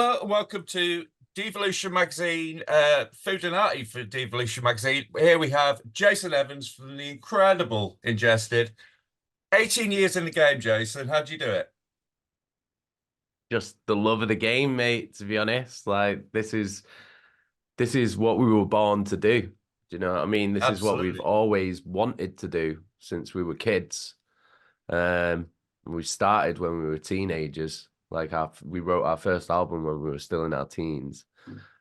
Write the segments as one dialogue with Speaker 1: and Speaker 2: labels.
Speaker 1: Hello and welcome to Devolution magazine, food and arty for Devolution magazine. Here we have Jason Evans from the incredible Ingested. 18 years in the game, Jason. How do you do it?
Speaker 2: Just the love of the game, mate, to be honest. Like this is what we were born to do. Do you know what I mean? This is what we've
Speaker 1: Absolutely.
Speaker 2: always wanted to do since we were kids. We started when we were teenagers. Like we wrote our first album when we were still in our teens.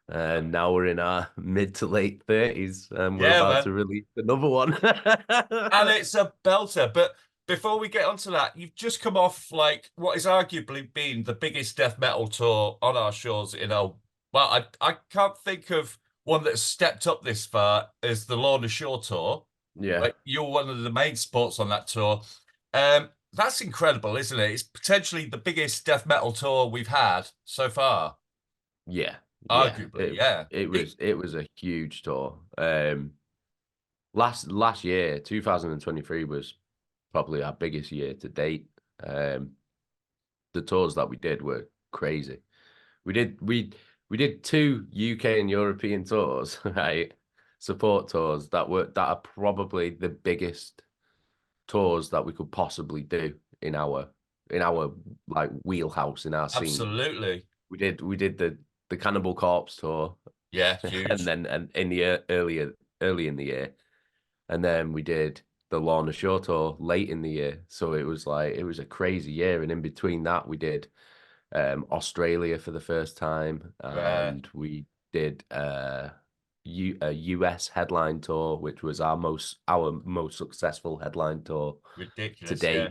Speaker 2: And now we're in our mid to late 30s and we're
Speaker 1: Yeah,
Speaker 2: about
Speaker 1: man.
Speaker 2: to release another one.
Speaker 1: And it's a belter. But before we get onto that, you've just come off like what is arguably been the biggest death metal tour on our shores I can't think of one that's stepped up this far as the Lorna Shore tour.
Speaker 2: Yeah.
Speaker 1: Like you're one of the main sports on that tour. That's incredible, isn't it? It's potentially the biggest death metal tour we've had so far.
Speaker 2: Yeah. Yeah.
Speaker 1: Arguably, yeah.
Speaker 2: It was a huge tour. Last year, 2023 was probably our biggest year to date. The tours that we did were crazy. We did two UK and European tours, right? Support tours that are probably the biggest tours that we could possibly do in our like wheelhouse in our scene.
Speaker 1: Absolutely.
Speaker 2: We did the Cannibal Corpse tour,
Speaker 1: Yeah, huge.
Speaker 2: and in the early in the year, and then we did the Lorna Shore tour late in the year. So it was a crazy year, and in between that we did Australia for the first time, and we did a US headline tour, which was our most successful headline tour to
Speaker 1: Ridiculous,
Speaker 2: date.
Speaker 1: yeah.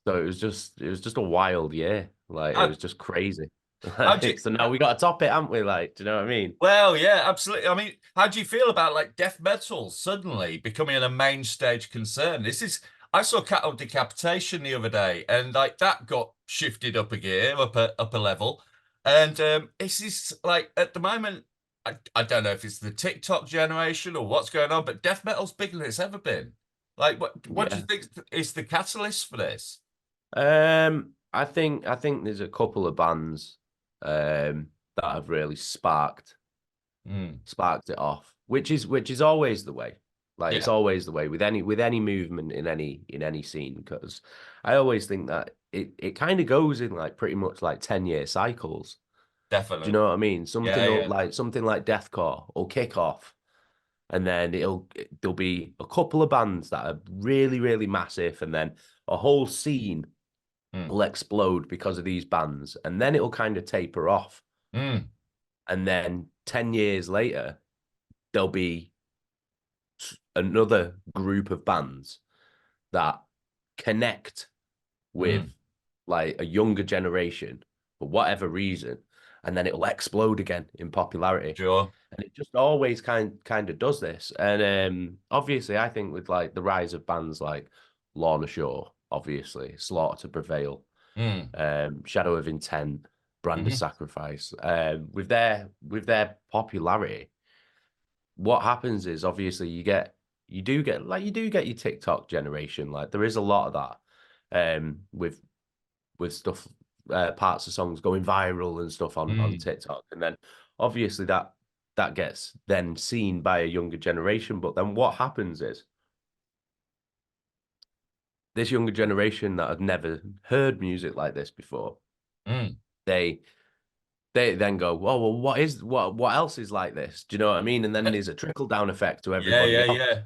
Speaker 2: So it was just a wild year. Like it
Speaker 1: How,
Speaker 2: was just crazy.
Speaker 1: how do you,
Speaker 2: So now we got to top it, haven't we? Like, do you know what I mean?
Speaker 1: well, yeah, absolutely. I mean, how do you feel about like death metal suddenly becoming a main stage concern? I saw Cattle Decapitation the other day, and like that got shifted up a gear, up a level. And this is like at the moment, I don't know if it's the TikTok generation or what's going on, but death metal's bigger than it's ever been. Like, what do you
Speaker 2: Yeah.
Speaker 1: think is the catalyst for this?
Speaker 2: I think there's a couple of bands that have really
Speaker 1: Mm,
Speaker 2: sparked it off, which is always the way. Like it's
Speaker 1: yeah,
Speaker 2: always the way with any movement in any scene, because I always think that it kind of goes in like pretty much like 10-year cycles. Do you
Speaker 1: definitely.
Speaker 2: know what I mean?
Speaker 1: Yeah, yeah.
Speaker 2: Something like deathcore will kick off, and then there'll be a couple of bands that are really, really massive, and then a whole scene
Speaker 1: Mm,
Speaker 2: will explode because of these bands, and then it'll kind of taper off.
Speaker 1: mm,
Speaker 2: And then 10 years later, there'll be another group of bands that connect with
Speaker 1: mm.
Speaker 2: like a younger generation for whatever reason, and then it'll explode again in popularity.
Speaker 1: Sure.
Speaker 2: And it just always kind of does this. And obviously, I think with like the rise of bands like Lorna Shore, obviously, Slaughter to Prevail,
Speaker 1: Mm,
Speaker 2: Shadow of Intent, Brand of
Speaker 1: mhm.
Speaker 2: Sacrifice, with their popularity, what happens is obviously you do get your TikTok generation. Like there is a lot of that, with stuff, parts of songs going viral and stuff on
Speaker 1: Mm.
Speaker 2: TikTok, and then obviously that gets then seen by a younger generation. But then what happens is this younger generation that have never heard music like this before,
Speaker 1: Mm.
Speaker 2: they they then go, "Well, what else is like this?" Do you know what I mean? And then there's a trickle down effect to
Speaker 1: Yeah,
Speaker 2: everybody
Speaker 1: yeah,
Speaker 2: else,
Speaker 1: yeah.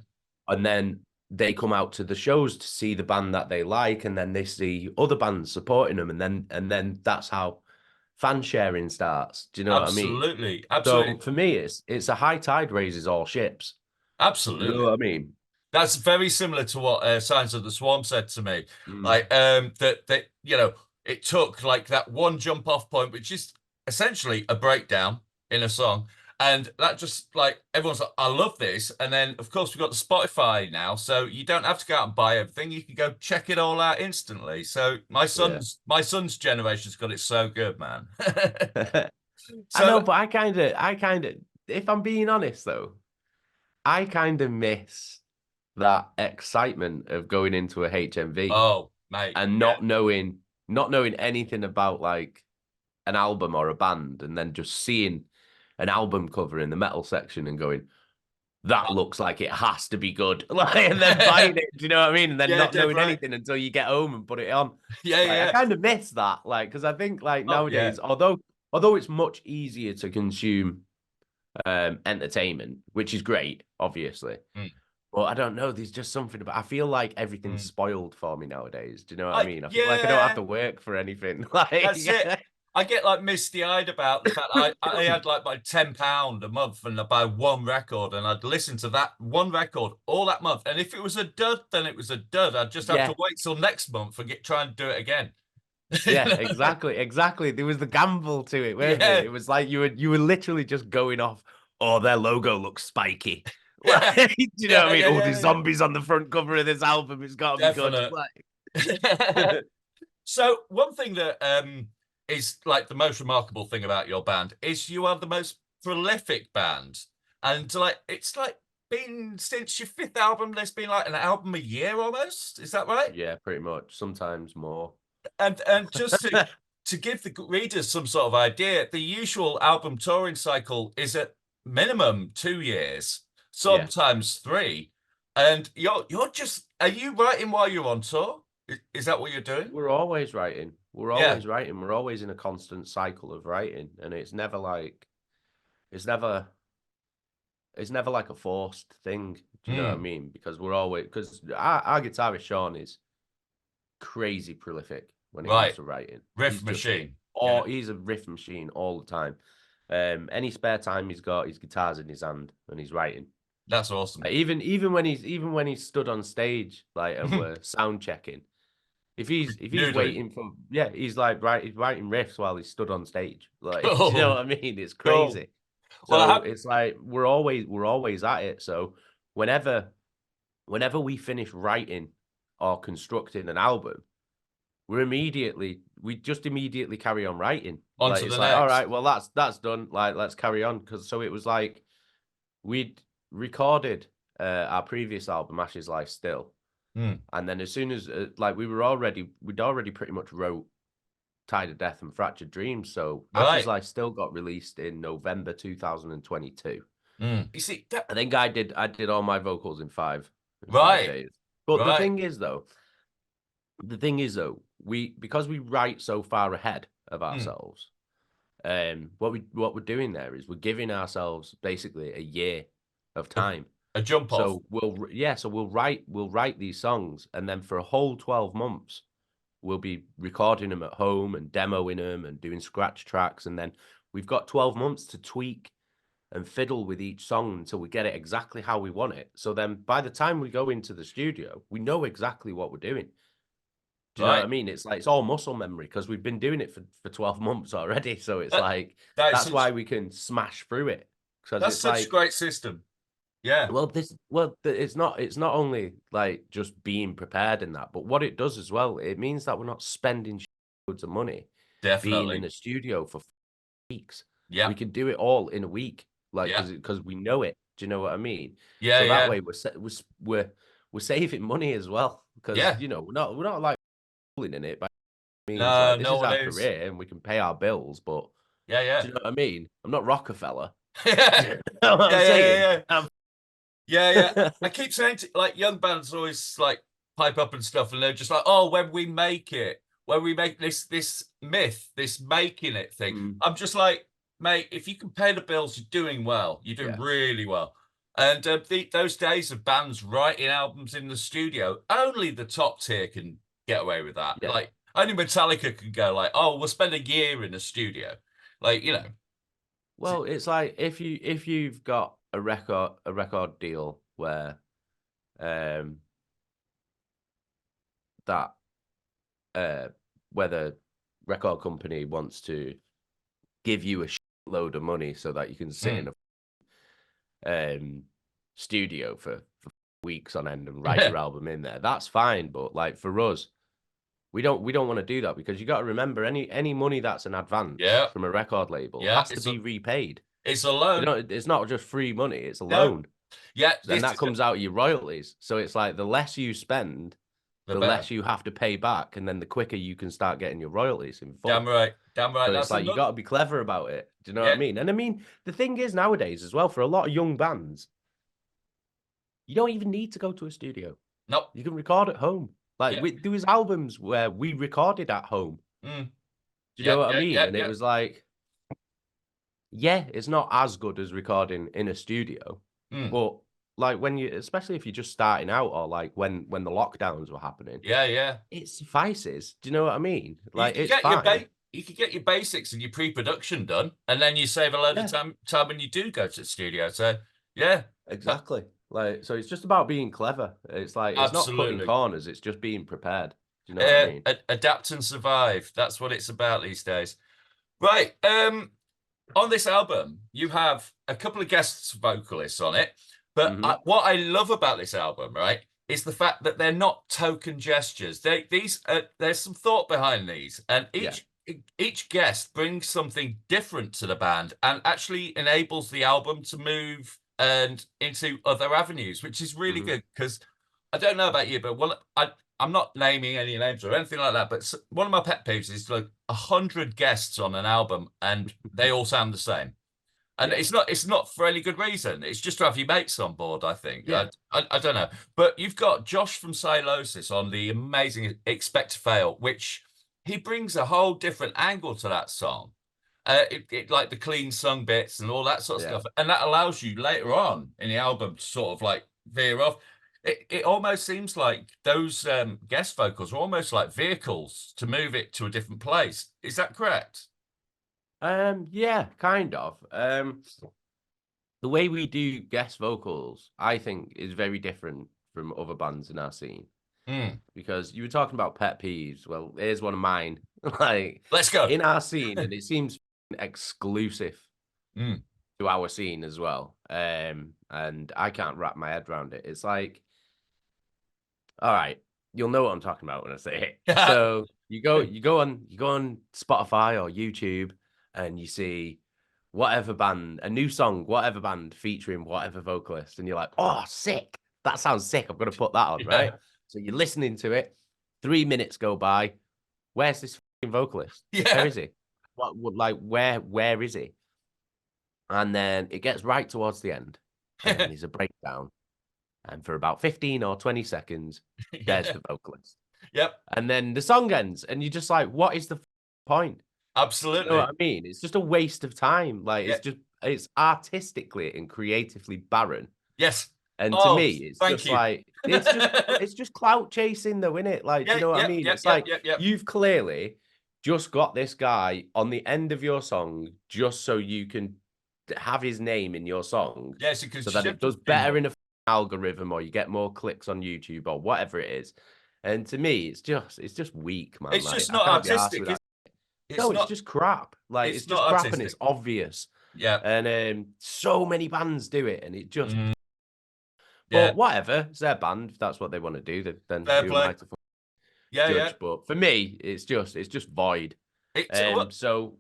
Speaker 2: and then they come out to the shows to see the band that they like, and then they see other bands supporting them, and then that's how fan sharing starts. Do you know what I mean?
Speaker 1: Absolutely.
Speaker 2: So
Speaker 1: Absolutely.
Speaker 2: for me, it's a high tide raises all ships. Do you know
Speaker 1: Absolutely.
Speaker 2: what I mean?
Speaker 1: That's very similar to what Signs of the Swarm said to me.
Speaker 2: Mm.
Speaker 1: Like that it took like that one jump off point, which is essentially a breakdown in a song. And that just like everyone's like, I love this. And then of course we've got the Spotify now, so you don't have to go out and buy everything. You can go check it all out instantly. So my
Speaker 2: Yeah.
Speaker 1: son's generation's got it so good, man.
Speaker 2: I know,
Speaker 1: So
Speaker 2: but if I'm being honest though, I kind of miss that excitement of going into a HMV
Speaker 1: oh mate,
Speaker 2: and
Speaker 1: yeah.
Speaker 2: not knowing anything about like an album or a band and then just seeing an album cover in the metal section and going, that looks like it has to be good. Like, and then buying it, do you know what I mean? And then
Speaker 1: Yeah,
Speaker 2: not
Speaker 1: dead
Speaker 2: knowing
Speaker 1: right.
Speaker 2: anything until you get home and put it on.
Speaker 1: Yeah,
Speaker 2: Like, I
Speaker 1: yeah.
Speaker 2: kind of miss that. Like, because I think like
Speaker 1: Oh, yeah.
Speaker 2: nowadays, although it's much easier to consume entertainment, which is great, obviously.
Speaker 1: Mm.
Speaker 2: But I don't know. There's just something about. I feel like everything's
Speaker 1: Mm.
Speaker 2: spoiled for me nowadays. Do you know what I mean? I feel like I don't have
Speaker 1: Yeah,
Speaker 2: to work for anything. Like,
Speaker 1: that's it. I get like misty-eyed about the fact I had like my £10 a month and I buy one record and I'd listen to that one record all that month. And if it was a dud, then it was a dud. I'd just have to
Speaker 2: yeah,
Speaker 1: wait till next month and try and do it again.
Speaker 2: yeah, exactly. There was the gamble to it, weren't there?
Speaker 1: Yeah.
Speaker 2: It was like you were literally just going off. Oh, their logo looks spiky. Like, do you know
Speaker 1: Yeah,
Speaker 2: what I mean?
Speaker 1: yeah,
Speaker 2: Oh,
Speaker 1: yeah,
Speaker 2: there's
Speaker 1: yeah.
Speaker 2: zombies on the front cover of this album. It's got to be good.
Speaker 1: Definite.
Speaker 2: Like,
Speaker 1: So one thing that is like the most remarkable thing about your band is you are the most prolific band. And like it's like been since your fifth album, there's been like an album a year almost. Is that right?
Speaker 2: yeah, pretty much. Sometimes more.
Speaker 1: And just to give the readers some sort of idea, the usual album touring cycle is at minimum 2 years,
Speaker 2: Yeah.
Speaker 1: sometimes three. And you're just are you writing while you're on tour? Is that what you're doing?
Speaker 2: We're always writing. We're
Speaker 1: Yeah.
Speaker 2: always writing. We're always in a constant cycle of writing, and it's never like it's never like a forced thing. Do you know what I mean? Because we're always because our guitarist Sean is crazy prolific when it comes
Speaker 1: Right.
Speaker 2: to writing.
Speaker 1: Riff
Speaker 2: He's just
Speaker 1: machine.
Speaker 2: he's a riff machine all the time. Any spare time he's got, his guitar's in his hand and he's writing.
Speaker 1: That's awesome.
Speaker 2: Even when he's stood on stage like and we're sound checking. If he's
Speaker 1: Noodling.
Speaker 2: waiting for he's like he's writing riffs while he's stood on stage. Like,
Speaker 1: Cool.
Speaker 2: you know what I mean? It's
Speaker 1: Cool.
Speaker 2: crazy.
Speaker 1: Well,
Speaker 2: So it's like we're always at it. So whenever we finish writing or constructing an album, we just immediately carry on writing.
Speaker 1: On
Speaker 2: Like
Speaker 1: to
Speaker 2: it's
Speaker 1: the
Speaker 2: like,
Speaker 1: next.
Speaker 2: all right, well that's done. Like let's carry on. So it was like we'd recorded our previous album, Ashes Lie Still. And then as soon as like we'd already pretty much wrote Tide of Death and Fractured Dreams. So Ashes Lie Still got released in November 2022.
Speaker 1: You see,
Speaker 2: I think I did all my vocals in five days. But the thing is though, because we write so far ahead of ourselves, what we're doing there is we're giving ourselves basically a year of time.
Speaker 1: A jump off.
Speaker 2: So we'll write these songs, and then for a whole 12 months, we'll be recording them at home and demoing them and doing scratch tracks, and then we've got 12 months to tweak and fiddle with each song until we get it exactly how we want it. So then by the time we go into the studio, we know exactly what we're doing. Do you know what I mean? It's like it's all muscle memory because we've been doing it for 12 months already. So it's like that's why we can smash through it.
Speaker 1: That's such a great system. Yeah.
Speaker 2: Well, it's not only like just being prepared in that, but what it does as well, it means that we're not spending loads of money being in a studio for weeks.
Speaker 1: Yeah.
Speaker 2: We can do it all in a week, like because we know it. Do you know what I mean?
Speaker 1: Yeah.
Speaker 2: So that way we're saving money as well because you know we're not like in it. But it means like, this is our career and we can pay our bills. But do you know what I mean? I'm not Rockefeller.
Speaker 1: Yeah. Yeah. I keep saying to, like young bands always like pipe up and stuff, and they're just like, "Oh, when we make this myth, this making it thing," I'm just like, "Mate, if you can pay the bills, you're doing well. You're doing really well." And those days of bands writing albums in the studio, only the top tier can get away with that.
Speaker 2: Yeah.
Speaker 1: Like only Metallica can go like, "Oh, we'll spend a year in the studio," like you know.
Speaker 2: Well, it's like if you've got a record deal where where the record company wants to give you a load of money so that you can sit in a studio for weeks on end and write your album in there, that's fine. But like for us, we don't want to do that because you got to remember any money that's an advance from a record label has to be repaid.
Speaker 1: It's a loan.
Speaker 2: You know, it's not just free money; it's a loan.
Speaker 1: Yeah,
Speaker 2: and that comes out of your royalties. So it's like the less you spend, the less you have to pay back, and then the quicker you can start getting your royalties in full.
Speaker 1: Damn right. Damn right.
Speaker 2: So
Speaker 1: That's
Speaker 2: it's like you got to be clever about it. Do you know what I mean? And I mean, the thing is nowadays as well, for a lot of young bands, you don't even need to go to a studio.
Speaker 1: Nope.
Speaker 2: You can record at home. Like there was albums where we recorded at home.
Speaker 1: Mm.
Speaker 2: Do you know what I mean? And it was like, yeah, it's not as good as recording in a studio, but like when you, especially if you're just starting out, or like when the lockdowns were happening, it suffices. Do you know what I mean? Like it's fine.
Speaker 1: You could get your basics and your pre-production done, and then you save a load of time when you do go to the studio. So yeah,
Speaker 2: exactly. Like, so it's just about being clever. It's like it's not cutting corners. It's just being prepared. Do you know what I mean?
Speaker 1: Adapt and survive. That's what it's about these days. Right. On this album, you have a couple of guest vocalists on it. But what I love about this album, right, is the fact that they're not token gestures. There's some thought behind these, and each guest brings something different to the band and actually enables the album to move and into other avenues, which is really good. Because I don't know about you, but I'm not naming any names or anything like that, but one of my pet peeves is like 100 guests on an album and they all sound the same. And it's not for any good reason. It's just to have your mates on board, I think. I don't know. But you've got Josh from Silosis on the amazing Expect to Fail, which he brings a whole different angle to that song. Like the clean sung bits and all that sort of stuff. And that allows you later on in the album to sort of like veer off. It almost seems like those guest vocals are almost like vehicles to move it to a different place. Is that correct?
Speaker 2: Yeah, kind of. The way we do guest vocals, I think, is very different from other bands in our scene. Because you were talking about pet peeves. Well, here's one of mine. Like,
Speaker 1: let's go
Speaker 2: in our scene, and it seems exclusive to our scene as well. And I can't wrap my head around it. It's like, all right, you'll know what I'm talking about when I say it. So you go on Spotify or YouTube, and you see whatever band, a new song, whatever band featuring whatever vocalist, and you're like, oh, sick. That sounds sick. I'm going to put that on, right? So you're listening to it. 3 minutes go by. Where's this vocalist? Where is he? Where is he? And then it gets right towards the end. And there's a breakdown. And for about 15 or 20 seconds, there's the vocalist. And then the song ends. And you're just like, what is the point?
Speaker 1: Absolutely.
Speaker 2: You know what I mean? It's just a waste of time. Like it's artistically and creatively barren.
Speaker 1: Yes.
Speaker 2: And to me, it's just like it's just clout chasing though, isn't it? Like, do you know what I mean? It's like you've clearly just got this guy on the end of your song just so you can have his name in your song.
Speaker 1: Yes,
Speaker 2: so that it does better in a algorithm, or you get more clicks on YouTube or whatever it is. And to me, it's just weak, man.
Speaker 1: It's just not artistic.
Speaker 2: It's just crap. Like it's just crap artistic. And it's obvious.
Speaker 1: Yeah.
Speaker 2: And so many bands do it, and it just. But whatever, it's their band. If that's what they want to do, then who am I to judge? But for me, it's just void. So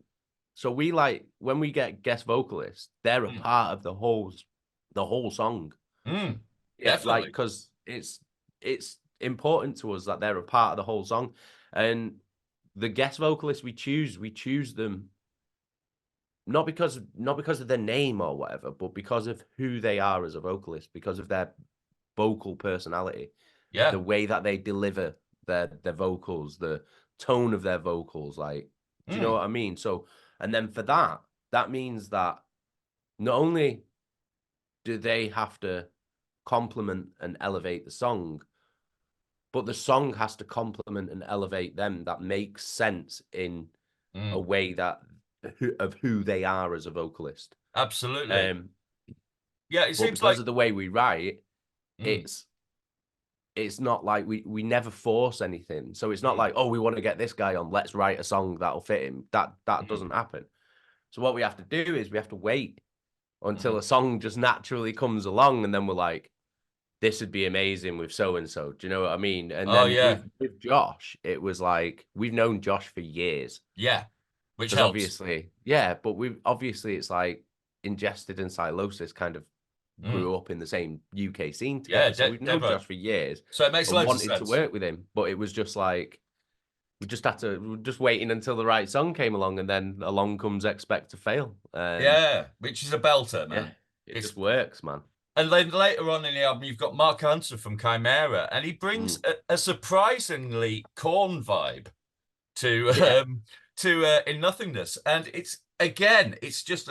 Speaker 2: we like when we get guest vocalists, they're a part of the whole song. Like because it's important to us that they're a part of the whole song, and the guest vocalists we choose them not because of their name or whatever, but because of who they are as a vocalist, because of their vocal personality, the way that they deliver their vocals, the tone of their vocals, like, do you know what I mean? So, and then for that means that not only do they have to complement and elevate the song, but the song has to complement and elevate them. That makes sense in a way that of who they are as a vocalist.
Speaker 1: Absolutely.
Speaker 2: It seems because of the way we write, it's not like we never force anything. So it's not like, oh, we want to get this guy on, let's write a song that'll fit him. That doesn't happen. So what we have to do is we have to wait until a song just naturally comes along, and then we're like, this would be amazing with so and so. Do you know what I mean? And then with Josh, it was like we've known Josh for years.
Speaker 1: Yeah. Which helps.
Speaker 2: Obviously, but it's like Ingested and Silosis kind of grew up in the same UK scene
Speaker 1: Yeah,
Speaker 2: together. So we've known
Speaker 1: Devo.
Speaker 2: Josh for years
Speaker 1: So it makes
Speaker 2: and
Speaker 1: loads of
Speaker 2: wanted to
Speaker 1: sense.
Speaker 2: work with him. But it was just like, we were just waiting until the right song came along, and then along comes Expect to Fail.
Speaker 1: Yeah, which is a belter,
Speaker 2: Yeah,
Speaker 1: man.
Speaker 2: it just works, man.
Speaker 1: And then later on in the album, you've got Mark Hunter from Chimera, and he brings a surprisingly Corn vibe to
Speaker 2: Yeah.
Speaker 1: In Nothingness, and it's just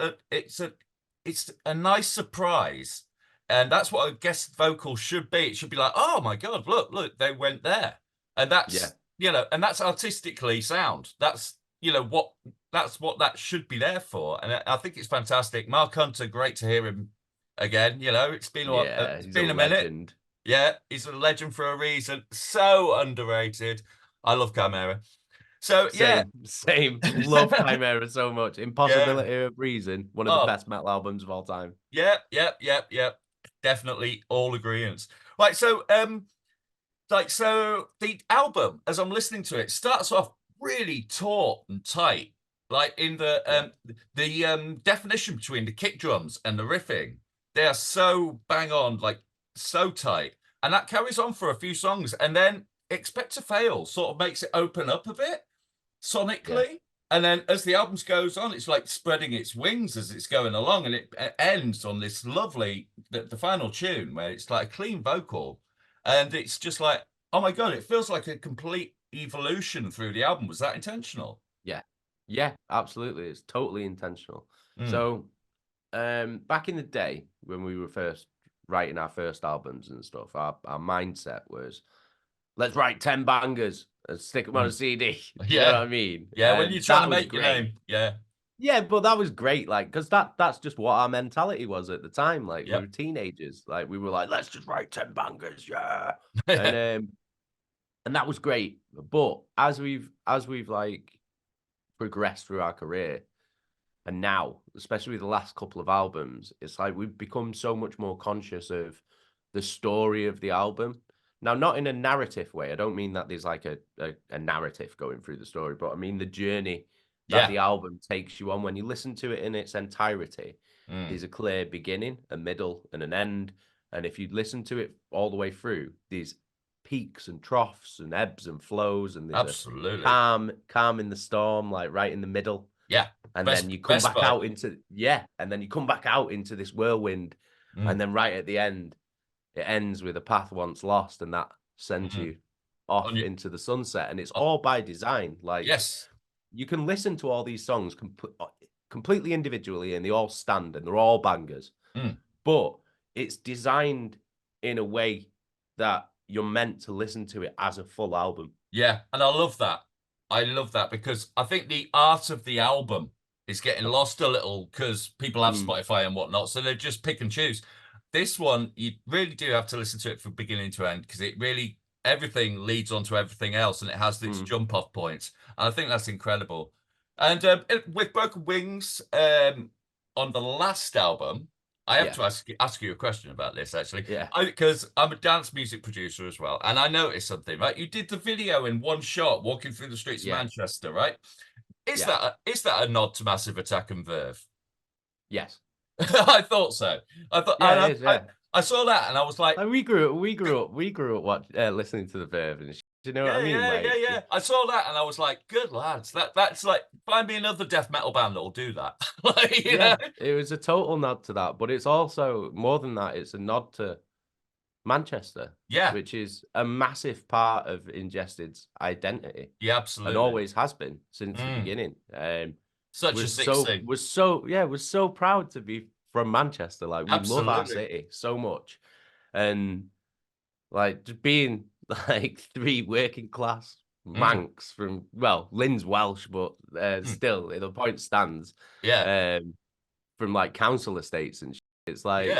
Speaker 1: it's a nice surprise, and that's what a guest vocal should be. It should be like, oh my god, look, they went there, and that's and that's artistically sound. That's that's what that should be there for, and I think it's fantastic. Mark Hunter, great to hear him again. It's been it's
Speaker 2: He's a
Speaker 1: been a minute.
Speaker 2: legend.
Speaker 1: Yeah, he's a legend for a reason. So underrated. I love Chimera. So
Speaker 2: same. Love Chimera so much. Impossibility of Reason, one of the best metal albums of all time.
Speaker 1: Yeah. Definitely all agreements. Right, so so the album, as I'm listening to it, starts off really taut and tight. Like in the definition between the kick drums and the riffing, they are so bang on, like so tight. And that carries on for a few songs. And then Expect to Fail sort of makes it open up a bit sonically. And then as the album goes on, it's like spreading its wings as it's going along. And it ends on this lovely, the final tune where it's like a clean vocal. And it's just like, oh my God, it feels like a complete evolution through the album. Was that intentional?
Speaker 2: Yeah, absolutely. It's totally intentional. So back in the day when we were first writing our first albums and stuff, our mindset was, let's write 10 bangers and stick them on a CD. You know what I mean?
Speaker 1: Yeah, when you're trying to make your name. Yeah,
Speaker 2: but that was great. Like, because that's just what our mentality was at the time. Like, we were teenagers. Like, we were like, let's just write 10 bangers, and that was great. But as we've like progressed through our career, and now, especially the last couple of albums, it's like we've become so much more conscious of the story of the album. Now, not in a narrative way. I don't mean that there's like a narrative going through the story, but I mean the journey that the album takes you on. When you listen to it in its entirety, there's a clear beginning, a middle, and an end. And if you listen to it all the way through, there's peaks and troughs and ebbs and flows, and there's a calm in the storm, like right in the middle. And then you come back out into this whirlwind, and then right at the end, it ends with a path once lost, and that sends you off into the sunset. And it's all by design. Like, you can listen to all these songs completely individually, and they all stand, and they're all bangers. But it's designed in a way that you're meant to listen to it as a full album.
Speaker 1: Yeah, and I love that. I love that because I think the art of the album is getting lost a little because people have Spotify and whatnot, so they just pick and choose. This one, you really do have to listen to it from beginning to end because it really, everything leads on to everything else, and it has these jump off points. And I think that's incredible. And with Broken Wings, on the last album, I have to ask you a question about this, actually. Because I'm a dance music producer as well. And I noticed something, right? You did the video in one shot, walking through the streets of Manchester, right? Is that a nod to Massive Attack and Verve?
Speaker 2: Yes.
Speaker 1: I thought so. I saw that and I was like,
Speaker 2: we grew up listening to the Verve, and do you know what I mean?
Speaker 1: Yeah. I saw that and I was like, good lads. That's like, find me another death metal band that'll do that. You know?
Speaker 2: It was a total nod to that, but it's also more than that. It's a nod to Manchester, which is a massive part of Ingested's identity.
Speaker 1: Yeah, absolutely,
Speaker 2: and always has been since the beginning.
Speaker 1: Such a sick thing.
Speaker 2: Was so proud to be from Manchester. Like, we love our city so much, and like just being like three working class Mancs from, well, Lynn's Welsh, but still the point stands. From like council estates and shit. It's like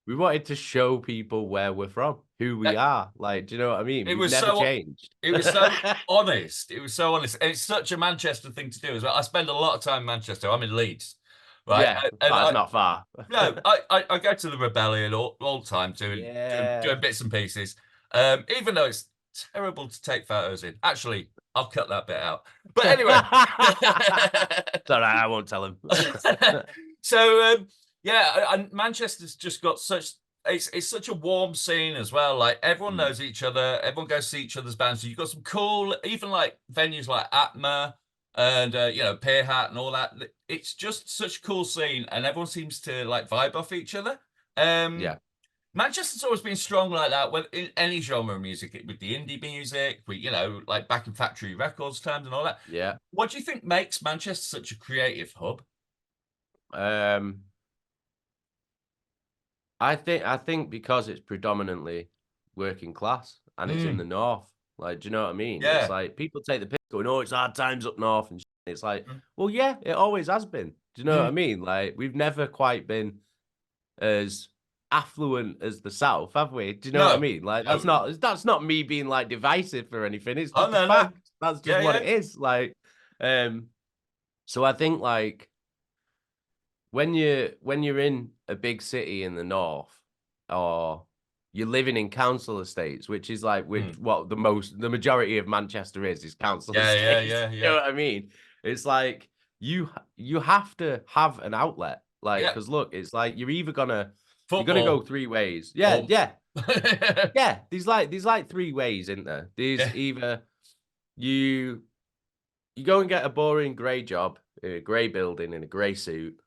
Speaker 2: we wanted to show people where we're from, who we are. Like, do you know what I mean?
Speaker 1: It was
Speaker 2: never changed.
Speaker 1: It was so honest. It was so honest. And it's such a Manchester thing to do as well. I spend a lot of time in Manchester. I'm in Leeds. Right.
Speaker 2: Yeah, that's not far.
Speaker 1: No, I go to the Rebellion all the time doing bits and pieces. Even though it's terrible to take photos in. Actually, I'll cut that bit out. But anyway.
Speaker 2: It's all right, I won't tell him.
Speaker 1: So Yeah, and Manchester's just got such it's such a warm scene as well. Like everyone knows each other, everyone goes to see each other's bands. So you've got some cool, even like venues like Atma and Peer Hat and all that. It's just such a cool scene, and everyone seems to like vibe off each other.
Speaker 2: Yeah.
Speaker 1: Manchester's always been strong like that, with in any genre of music, with the indie music, with like back in Factory Records times and all that.
Speaker 2: Yeah.
Speaker 1: What do you think makes Manchester such a creative hub?
Speaker 2: I think because it's predominantly working class and it's in the north. Like, do you know what I mean? It's
Speaker 1: Yeah.
Speaker 2: like people take the piss going, "Oh, it's hard times up north," and it's like,
Speaker 1: Mm.
Speaker 2: well, yeah, it always has been. Do you know what I mean? Like, we've never quite been as affluent as the south, have we? Do you know what I
Speaker 1: No.
Speaker 2: mean? Like,
Speaker 1: No.
Speaker 2: that's not me being like divisive or anything. It's
Speaker 1: Oh
Speaker 2: just a
Speaker 1: no, no.
Speaker 2: fact. That's just
Speaker 1: Yeah,
Speaker 2: what
Speaker 1: yeah.
Speaker 2: it is. Like, so I think like when you're in a big city in the north, or you're living in council estates, which is like what the majority of Manchester is council
Speaker 1: Yeah, yeah,
Speaker 2: estates.
Speaker 1: yeah,
Speaker 2: You
Speaker 1: yeah.
Speaker 2: know what I mean? It's like you have to have an outlet, like,
Speaker 1: Yeah.
Speaker 2: because look, it's like you're gonna go
Speaker 1: Football.
Speaker 2: three ways. Yeah,
Speaker 1: Or
Speaker 2: yeah, yeah. There's like three ways, isn't there? There's
Speaker 1: yeah.
Speaker 2: either you go and get a boring grey job in a grey building in a grey suit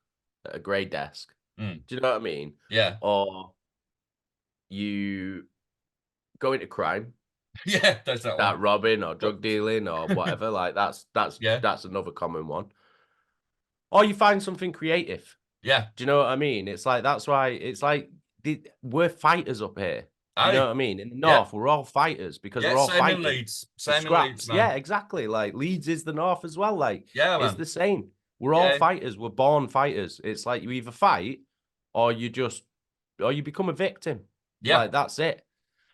Speaker 2: at a grey desk.
Speaker 1: Mm.
Speaker 2: Do you know what I mean?
Speaker 1: Yeah.
Speaker 2: Or you go into crime,
Speaker 1: Yeah, there's that
Speaker 2: start
Speaker 1: one.
Speaker 2: robbing or drug dealing or whatever. Like
Speaker 1: Yeah.
Speaker 2: that's another common one. Or you find something creative.
Speaker 1: Yeah.
Speaker 2: Do you know what I mean? It's like that's why it's like we're fighters up here. Do you know
Speaker 1: Aye.
Speaker 2: what I mean? In the
Speaker 1: Yeah.
Speaker 2: north, we're all fighters because
Speaker 1: Yeah,
Speaker 2: we're all
Speaker 1: same in
Speaker 2: fighting
Speaker 1: Leeds.
Speaker 2: for
Speaker 1: Same in Leeds,
Speaker 2: scraps.
Speaker 1: man.
Speaker 2: Yeah, exactly. Like Leeds is the north as well. Like
Speaker 1: Yeah,
Speaker 2: it's
Speaker 1: man.
Speaker 2: the same. We're all
Speaker 1: Yeah.
Speaker 2: fighters. We're born fighters. It's like you either fight or you become a victim.
Speaker 1: Yeah.
Speaker 2: Like that's it.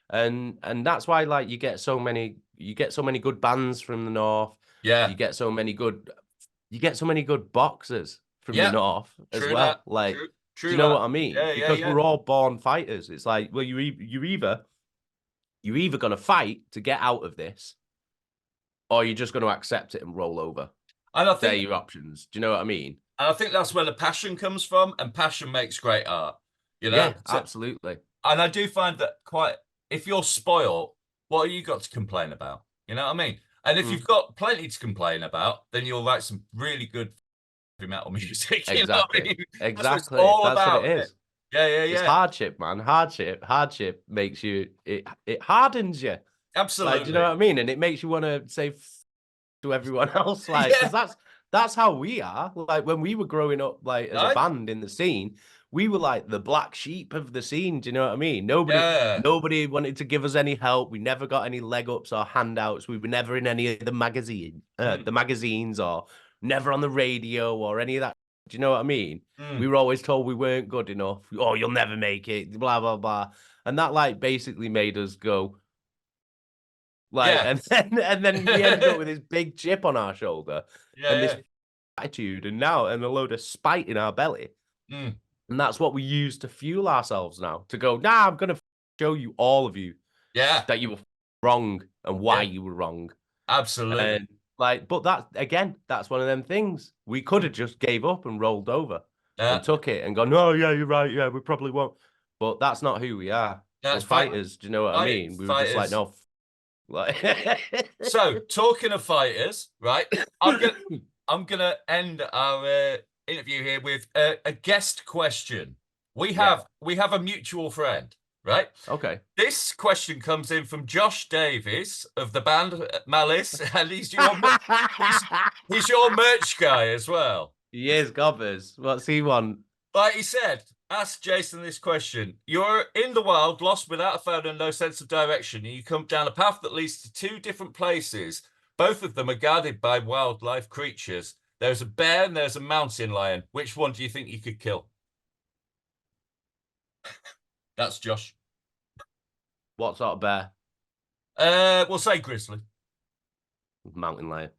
Speaker 2: And that's why like you get so many good bands from the north.
Speaker 1: Yeah.
Speaker 2: You get so many good boxers from the
Speaker 1: Yeah.
Speaker 2: north as
Speaker 1: True
Speaker 2: well.
Speaker 1: that.
Speaker 2: Like,
Speaker 1: True.
Speaker 2: do
Speaker 1: True
Speaker 2: you know
Speaker 1: that.
Speaker 2: what I mean?
Speaker 1: Yeah, yeah,
Speaker 2: Because
Speaker 1: yeah.
Speaker 2: we're all born fighters. It's like, well, you're either gonna fight to get out of this, or you're just gonna accept it and roll over.
Speaker 1: And I
Speaker 2: They're
Speaker 1: think
Speaker 2: your options. Do you know what I mean?
Speaker 1: that's where the passion comes from, and passion makes great art.
Speaker 2: Yeah,
Speaker 1: So,
Speaker 2: absolutely.
Speaker 1: and I do find that quite, if you're spoiled, what have you got to complain about? You know what I mean? And if you've got plenty to complain about, then you'll write some really good heavy metal music. You know what I
Speaker 2: Exactly.
Speaker 1: mean? That's what it's
Speaker 2: Exactly.
Speaker 1: all
Speaker 2: That's what
Speaker 1: about,
Speaker 2: it
Speaker 1: isn't it?
Speaker 2: is.
Speaker 1: Yeah, yeah,
Speaker 2: It's
Speaker 1: yeah.
Speaker 2: hardship, man. Hardship makes you it hardens you.
Speaker 1: Absolutely.
Speaker 2: Like, do you know what I mean? And it makes you want to say to everyone else, like, because that's how we are. Like when we were growing up, like as a band in the scene, we were like the black sheep of the scene. Do you know what I mean? Nobody wanted to give us any help. We never got any leg ups or handouts. We were never in any of the magazines, or never on the radio or any of that. Do you know what I mean? We were always told we weren't good enough. Oh, you'll never make it. Blah blah blah. And that like basically made us go. Like,
Speaker 1: Yeah.
Speaker 2: and then we ended up with this big chip on our shoulder and this
Speaker 1: Yeah.
Speaker 2: attitude and a load of spite in our belly.
Speaker 1: Mm.
Speaker 2: And that's what we use to fuel ourselves now, to go, nah, I'm going to show you, all of you,
Speaker 1: Yeah.
Speaker 2: that you were wrong and why you were wrong.
Speaker 1: Absolutely.
Speaker 2: And like, but that, again, that's one of them things. We could have just gave up and rolled over and took it and gone, no, yeah, you're right. Yeah, we probably won't. But that's not who we are.
Speaker 1: That's
Speaker 2: we're fighters. Do you know what I mean? We were just like, no. Like,
Speaker 1: so talking of fighters, right? I'm gonna end our interview here with a guest question. We have a mutual friend, right?
Speaker 2: Okay.
Speaker 1: This question comes in from Josh Davies of the band Malice, and he's your merch guy as well.
Speaker 2: He is, Gobbers. What's he want?
Speaker 1: Like he said, ask Jason this question. You're in the wild, lost without a phone and no sense of direction, and you come down a path that leads to two different places. Both of them are guarded by wildlife creatures. There's a bear and there's a mountain lion. Which one do you think you could kill? That's Josh.
Speaker 2: What sort of bear?
Speaker 1: We'll say grizzly.
Speaker 2: Mountain lion.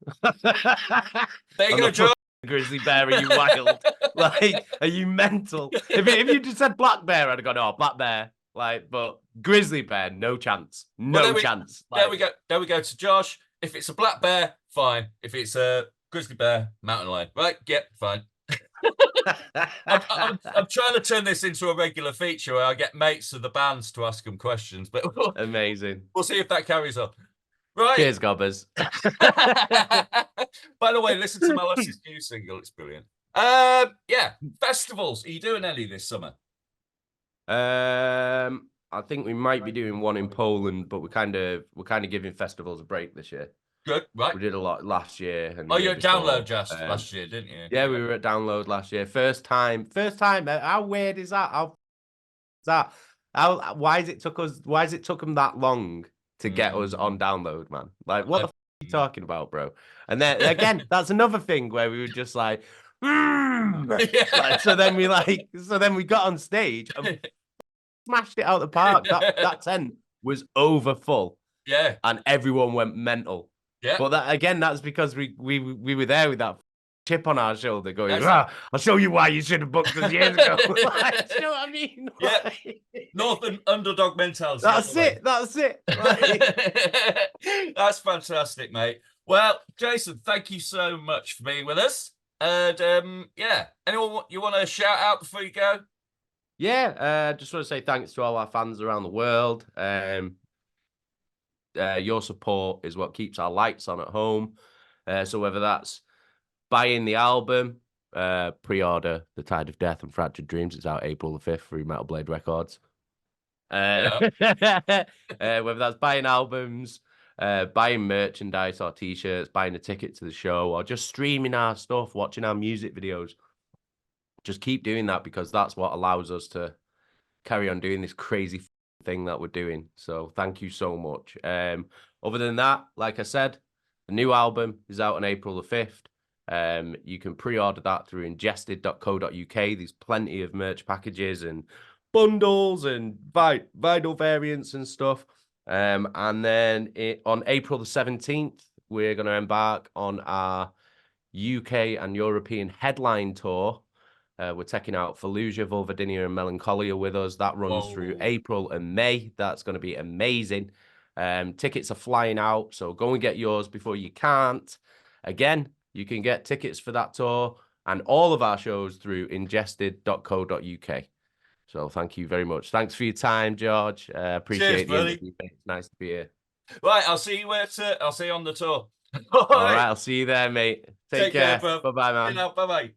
Speaker 1: There you go, Josh.
Speaker 2: Grizzly bear, are you wild? Like, are you mental? If you just said black bear, I'd have gone, oh, black bear. Like, but grizzly bear, no chance. No chance.
Speaker 1: There we go. There we go to Josh. If it's a black bear, fine. If it's a grizzly bear, mountain lion. Right? Yep, fine. I'm trying to turn this into a regular feature where I get mates of the bands to ask them questions, but
Speaker 2: Amazing.
Speaker 1: we'll see if that carries on. Right.
Speaker 2: Cheers, gobbers.
Speaker 1: By the way, listen to Melissa's new single. It's brilliant. Yeah, festivals. Are you doing any this summer?
Speaker 2: I think we might be doing one in Poland, but we're kind of giving festivals a break this year.
Speaker 1: Good, right?
Speaker 2: We did a lot last year. And
Speaker 1: you were at Download just last year, didn't you?
Speaker 2: Yeah, we were at Download last year. First time. How weird is that? Why has it took them that long to get us on Download, man? Like, what the f are you talking about, bro? And then again, that's another thing where we were just like, so then we got on stage and smashed it out the park. That tent was over full.
Speaker 1: Yeah.
Speaker 2: And everyone went mental.
Speaker 1: Yeah.
Speaker 2: But that's because we were there with that chip on our shoulder going, I'll show you why you should have booked us years ago. Like, you know what I mean?
Speaker 1: Yeah.
Speaker 2: Like,
Speaker 1: Northern underdog mentality.
Speaker 2: That's it. Like,
Speaker 1: that's fantastic, mate. Well, Jason, thank you so much for being with us. And yeah, anyone you want to shout out before you go?
Speaker 2: Yeah, just want to say thanks to all our fans around the world. Your support is what keeps our lights on at home. So whether that's buying the album, pre-order The Tide of Death and Fractured Dreams, it's out April the 5th through Metal Blade Records. Whether that's buying albums, buying merchandise or t-shirts, buying a ticket to the show, or just streaming our stuff, watching our music videos, just keep doing that, because that's what allows us to carry on doing this crazy thing that we're doing. So thank you so much. Other than that, like I said, the new album is out on April the 5th. You can pre-order that through ingested.co.uk. There's plenty of merch packages and bundles and vinyl variants and stuff. And then on April the 17th, we're going to embark on our UK and European headline tour. We're taking out Fallujah, Vulvodynia, and Melancholia with us. That runs through April and May. That's going to be amazing. Tickets are flying out, so go and get yours before you can't. Again, you can get tickets for that tour and all of our shows through ingested.co.uk. So thank you very much. Thanks for your time, George. Appreciate it. It's nice to be here.
Speaker 1: Right, I'll see you I'll see you on the tour.
Speaker 2: All right, I'll see you there, mate. Take care.
Speaker 1: Bye
Speaker 2: Bye-bye, man.
Speaker 1: Bye-bye.